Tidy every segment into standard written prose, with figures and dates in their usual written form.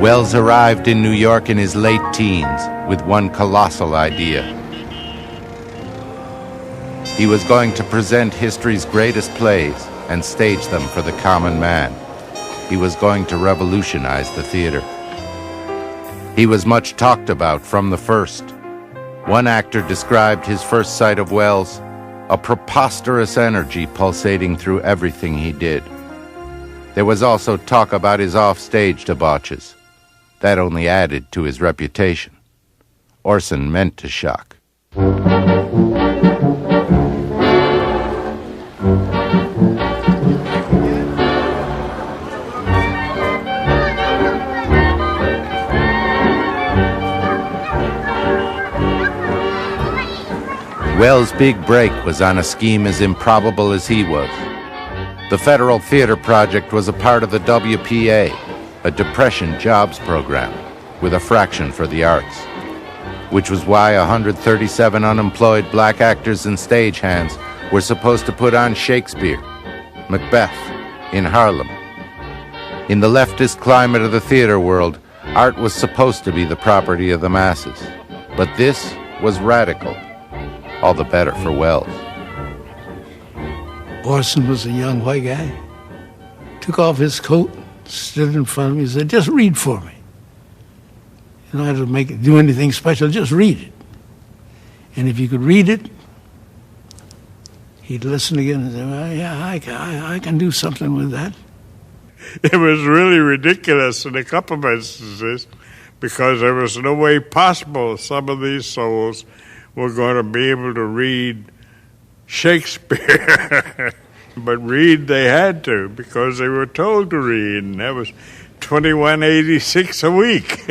Wells arrived in New York in his late teens with one colossal idea. He was going to present history's greatest plays and stage them for the common man. He was going to revolutionize the theater. He was much talked about from the first. One actor described his first sight of Wells, a preposterous energy pulsating through everything he did. There was also talk about his off-stage debauches. That only added to his reputation. Orson meant to shock. Wells' big break was on a scheme as improbable as he was. The Federal Theater Project was a part of the WPA, a Depression jobs program, with a fraction for the arts, which was why 137 unemployed black actors and stagehands were supposed to put on Shakespeare, Macbeth, in Harlem. In the leftist climate of the theater world, art was supposed to be the property of the masses. But this was radical. All the better for Wells. Orson was a young white guy. Took off his coat, stood in front of me, and said, "Just read for me. You don't have to do anything special, just read it." And if you could read it, he'd listen again and say, "Well, yeah, I can do something with that." It was really ridiculous in a couple of instances because there was no way possible some of these souls were going to be able to read Shakespeare. But read they had to because they were told to read, and that was $21.86 a week.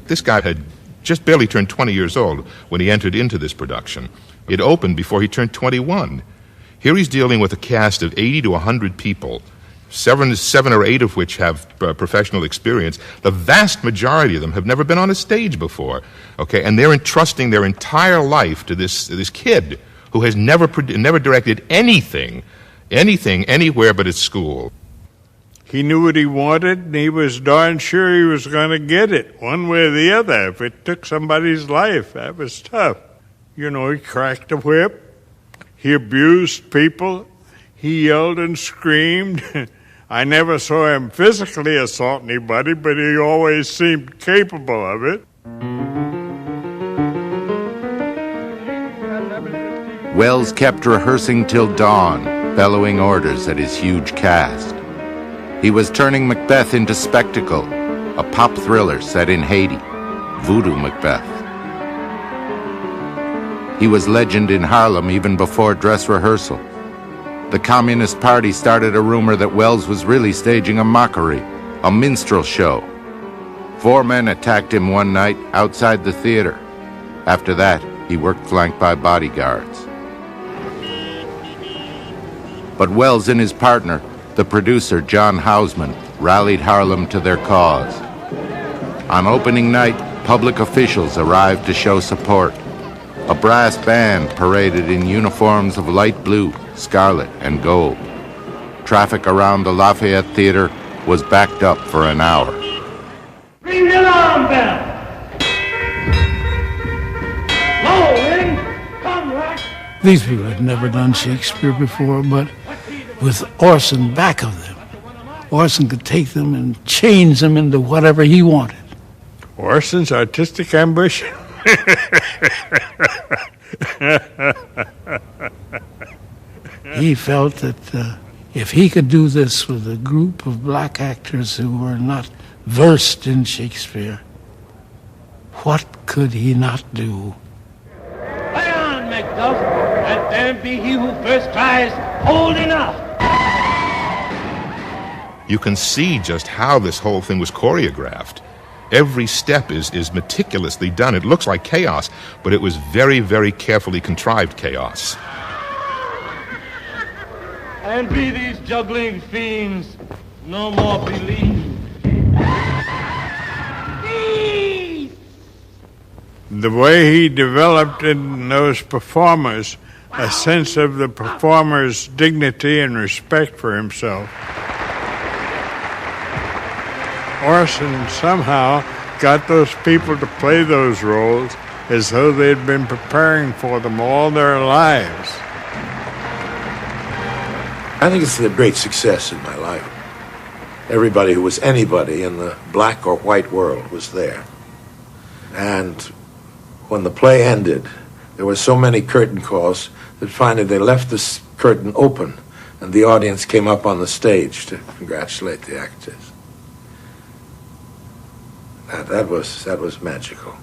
This guy had just barely turned 20 years old when he entered into this production. It opened before he turned 21. Here he's dealing with a cast of 80 to 100 people, seven or eight of which have professional experience. The vast majority of them have never been on a stage before, okay? And they're entrusting their entire life to this kid who has never directed anything, anywhere but at school. He knew what he wanted, and he was darn sure he was going to get it, one way or the other. If it took somebody's life, that was tough. You know, he cracked a whip. He abused people. He yelled and screamed. I never saw him physically assault anybody, but he always seemed capable of it. Wells kept rehearsing till dawn, bellowing orders at his huge cast. He was turning Macbeth into spectacle, a pop thriller set in Haiti, Voodoo MacBeth. He was legend in Harlem even before dress rehearsal. The Communist Party started a rumor that Wells was really staging a mockery, a minstrel show. 4 men attacked him one night outside the theater. After that, he worked flanked by bodyguards. But Wells and his partner, the producer John Houseman, rallied Harlem to their cause. On opening night, public officials arrived to show support. A brass band paraded in uniforms of light blue, scarlet, and gold. Traffic around the Lafayette Theater was backed up for an hour. Ring the alarm bell! Low, come right. These people had never done Shakespeare before, but with Orson back of them, Orson could take them and change them into whatever he wanted. Orson's artistic ambition. He felt that if he could do this with a group of black actors who were not versed in Shakespeare, what could he not do? Play on, Macduff, and then be he who first cries, "Hold enough!" You can see just how this whole thing was choreographed. Every step is meticulously done. It looks like chaos, but it was very, very carefully contrived chaos. And be these juggling fiends no more believed. The way he developed in those performers a sense of the performer's dignity and respect for himself. Orson somehow got those people to play those roles as though they'd been preparing for them all their lives. I think it's a great success in my life. Everybody who was anybody in the black or white world was there. And when the play ended, there were so many curtain calls that finally they left the curtain open and the audience came up on the stage to congratulate the actors. That was magical.